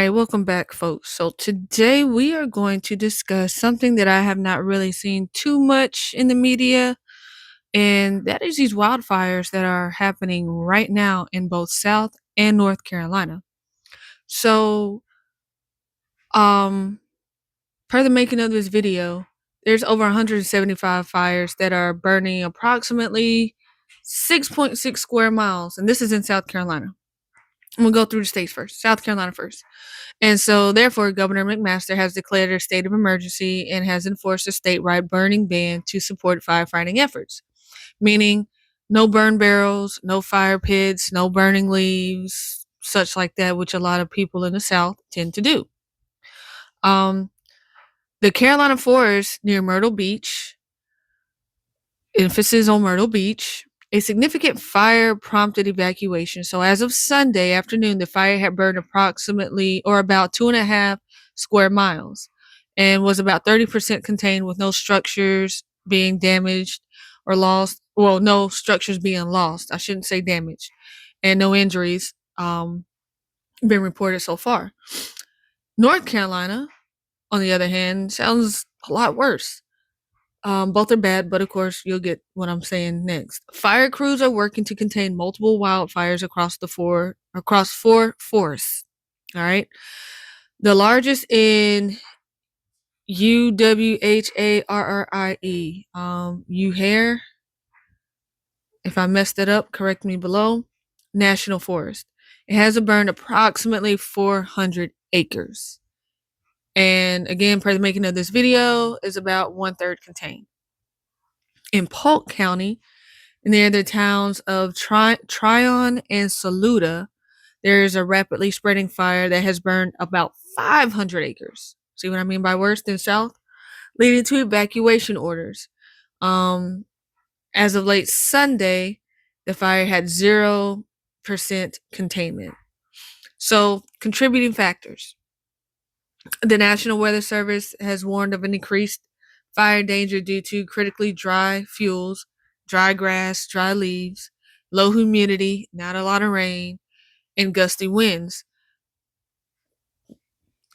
right, welcome back, folks. So today we are going to discuss something that I have not really seen too much in the media, and that is these wildfires that are happening right now in both South and North Carolina. So, um, per the making of this video, there's over 175 fires that are burning approximately 6.6 square miles, and this is in South Carolina. I'm gonna go through the states first. South Carolina first. And so, therefore, Governor McMaster has declared a state of emergency and has enforced a statewide burning ban to support firefighting efforts, meaning no burn barrels, no fire pits, no burning leaves, such like that, which a lot of people in the South tend to do. Um, the Carolina Forest near Myrtle Beach, emphasis on Myrtle Beach, a significant fire prompted evacuation. So, as of Sunday afternoon, the fire had burned approximately or about 2.5 square miles and was about 30% contained with no structures being damaged or lost. Well, no structures being lost. I shouldn't say damaged, and no injuries been reported so far. North Carolina, on the other hand, sounds a lot worse. Both are bad, but of course, you'll get what I'm saying next. Fire crews are working to contain multiple wildfires across four forests. All right, the largest in Uwharrie, Uwharrie. If I messed it up, correct me below. National Forest. It has a burn approximately 400 acres. And again, per the making of this video, is about 1/3 contained. In Polk County, near the towns of Tryon and Saluda, there is a rapidly spreading fire that has burned about 500 acres. See what I mean by worse than south? Leading to evacuation orders. As of late Sunday, the fire had 0% containment. So, contributing factors. The National Weather Service has warned of an increased fire danger due to critically dry fuels, dry grass, dry leaves, low humidity, not a lot of rain, and gusty winds.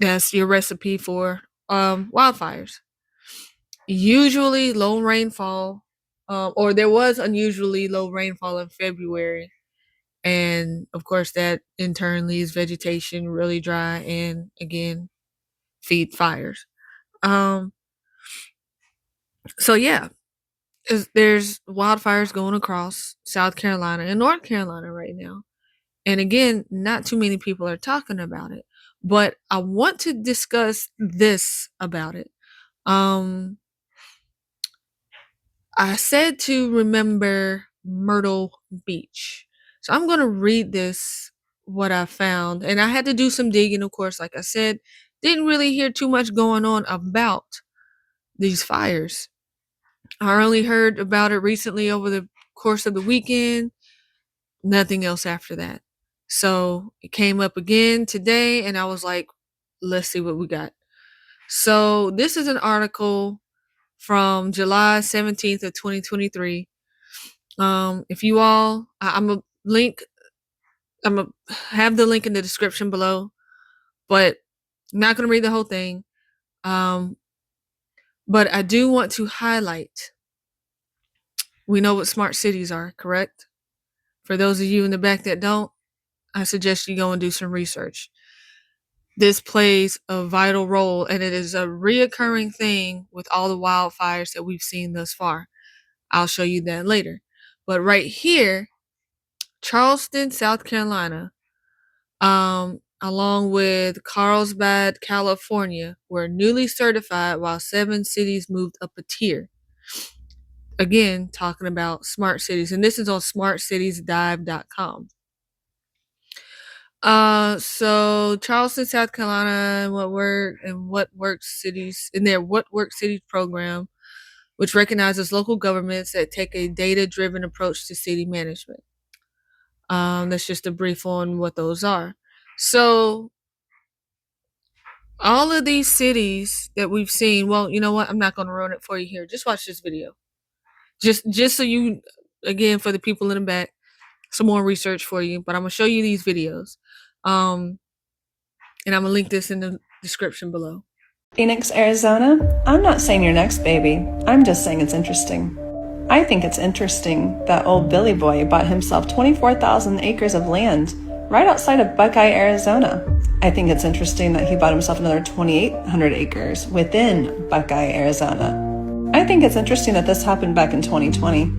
That's your recipe for wildfires. Usually low rainfall, or there was unusually low rainfall in February. And of course, that in turn leaves vegetation really dry and again, feed fires. Um, so yeah, there's wildfires going across South Carolina and North Carolina right now. And again, not too many people are talking about it, but I want to discuss this about it. I said to remember Myrtle Beach. So I'm going to read this, what I found. And I had to do some digging, of course, like I said. Didn't really hear too much going on about these fires. I only heard about it recently over the course of the weekend. Nothing else after that. So it came up again today, and I was like, let's see what we got. So this is an article from July 17th of 2023. If you all, I'm a link, I'm gonna have the link in the description below, but I'm not gonna read the whole thing. But I do want to highlight. We know what smart cities are, correct? For those of you in the back that don't, I suggest you go and do some research. This plays a vital role, and it is a reoccurring thing with all the wildfires that we've seen thus far. I'll show you that later. But right here, Charleston, South Carolina, along with Carlsbad, California, were newly certified while 7 cities moved up a tier. Again, talking about smart cities, and this is on smartcitiesdive.com. So Charleston, South Carolina, what works cities in their What Works Cities program, which recognizes local governments that take a data-driven approach to city management. That's just a brief on what those are. So all of these cities that we've seen, well, you know what? I'm not going to ruin it for you here. Just watch this video. Just so you, again, for the people in the back, some more research for you. But I'm going to show you these videos. And I'm gonna link this in the description below. Phoenix, Arizona? I'm not saying you're next, baby. I'm just saying it's interesting. I think it's interesting that old Billy Boy bought himself 24,000 acres of land right outside of Buckeye, Arizona. I think it's interesting that he bought himself another 2,800 acres within Buckeye, Arizona. I think it's interesting that this happened back in 2020.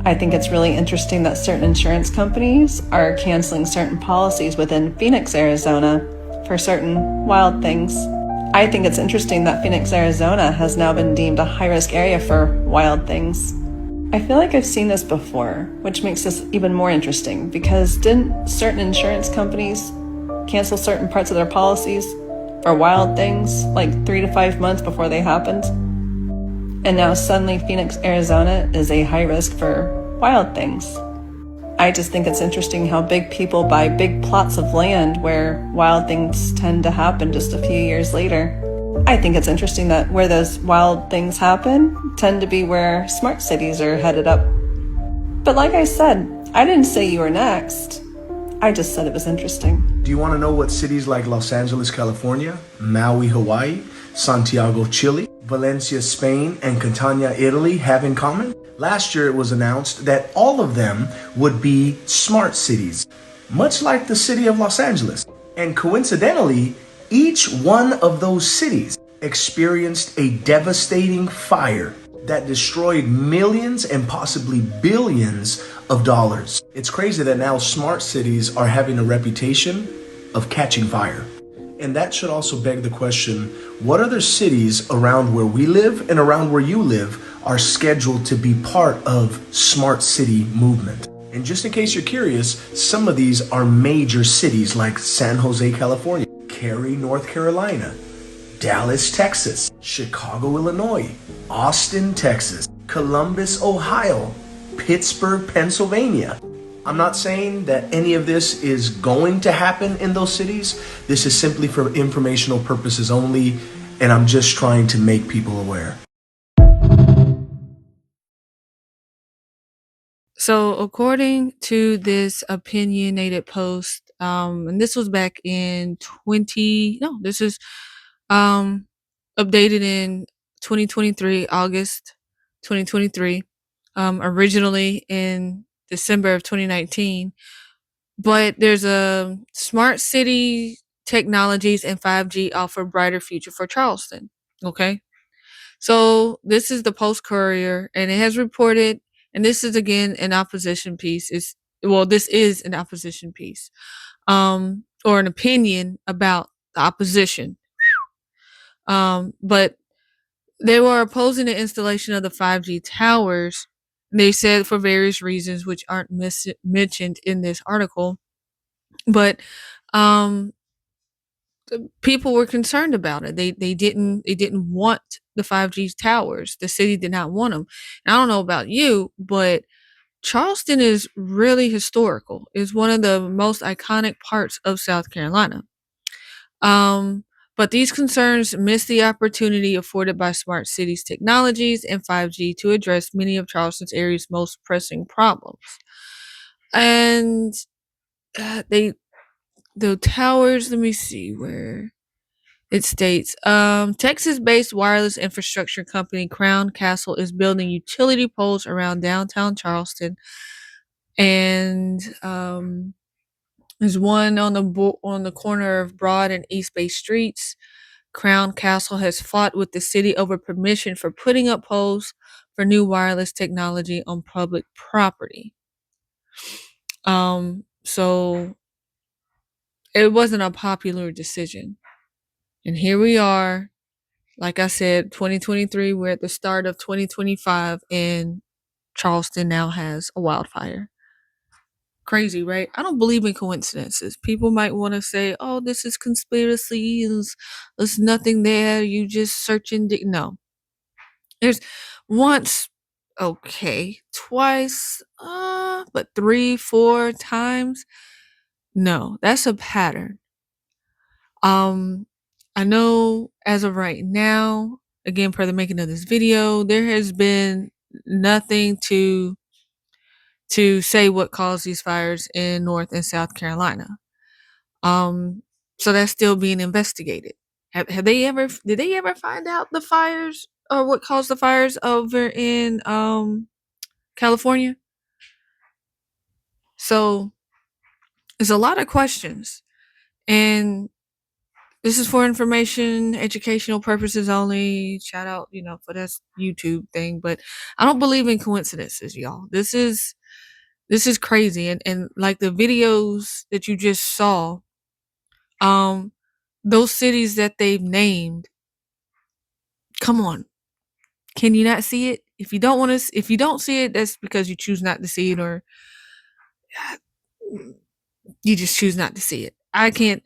I think it's really interesting that certain insurance companies are canceling certain policies within Phoenix, Arizona for certain wild things. I think it's interesting that Phoenix, Arizona has now been deemed a high-risk area for wild things. I feel like I've seen this before, which makes this even more interesting because didn't certain insurance companies cancel certain parts of their policies for wild things like 3 to 5 months before they happened? And now suddenly Phoenix, Arizona is a high risk for wild things. I just think it's interesting how big people buy big plots of land where wild things tend to happen just a few years later. I think it's interesting that where those wild things happen tend to be where smart cities are headed up. But like I said, I didn't say you were next. I just said it was interesting. Do you want to know what cities like Los Angeles, California, Maui, Hawaii, Santiago, Chile, Valencia, Spain, and Catania, Italy have in common? Last year it was announced that all of them would be smart cities, much like the city of Los Angeles. And coincidentally, each one of those cities experienced a devastating fire that destroyed millions and possibly billions of dollars. It's crazy that now smart cities are having a reputation of catching fire. And that should also beg the question, what other cities around where we live and around where you live are scheduled to be part of smart city movement? And just in case you're curious, some of these are major cities like San Jose, California, Cary, North Carolina, Dallas, Texas, Chicago, Illinois, Austin, Texas, Columbus, Ohio, Pittsburgh, Pennsylvania. I'm not saying that any of this is going to happen in those cities. This is simply for informational purposes only, and I'm just trying to make people aware. So according to this opinionated post, and this was back in this is updated in 2023, August 2023, originally in December of 2019. But there's a smart city technologies and 5G offer brighter future for Charleston. Okay. So this is the Post Courier, and it has reported, and this is again an opposition piece. This is an opposition piece, or an opinion about the opposition. But they were opposing the installation of the 5G towers. They said for various reasons, which aren't mentioned in this article, but um, people were concerned about it. They didn't want the 5G towers. The city did not want them. And I don't know about you, but Charleston is really historical. It's one of the most iconic parts of South Carolina. But these concerns miss the opportunity afforded by smart cities technologies and 5G to address many of Charleston's area's most pressing problems. And the towers, let me see where it states, Texas-based wireless infrastructure company Crown Castle is building utility poles around downtown Charleston, and there's one on the corner of Broad and East Bay Streets. Crown Castle has fought with the city over permission for putting up poles for new wireless technology on public property. So it wasn't a popular decision. And here we are, like I said, 2023, we're at the start of 2025, and Charleston now has a wildfire. Crazy, right? I don't believe in coincidences. People might want to say, oh, this is conspiracy. There's nothing there. You just searching. No. There's once, okay, twice, but 3, 4 times. No, that's a pattern. I know as of right now, again, per the making of this video, there has been nothing to say what caused these fires in North and South Carolina. So that's still being investigated. Have they ever did they ever find out the fires or what caused the fires over in California? So there's a lot of questions, and this is for information, educational purposes only. Shout out, for this YouTube thing, but I don't believe in coincidences, y'all. This is crazy, and like the videos that you just saw, um, those cities that they've named. Come on, can you not see it? If you don't see it, that's because you choose not to see it, or you just choose not to see it. I can't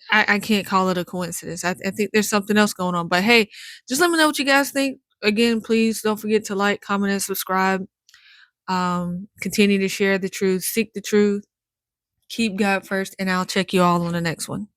call it a coincidence. I think there's something else going on. But hey, just let me know what you guys think. Again, please don't forget to like, comment, and subscribe. Continue to share the truth, seek the truth, keep God first, and I'll check you all on the next one.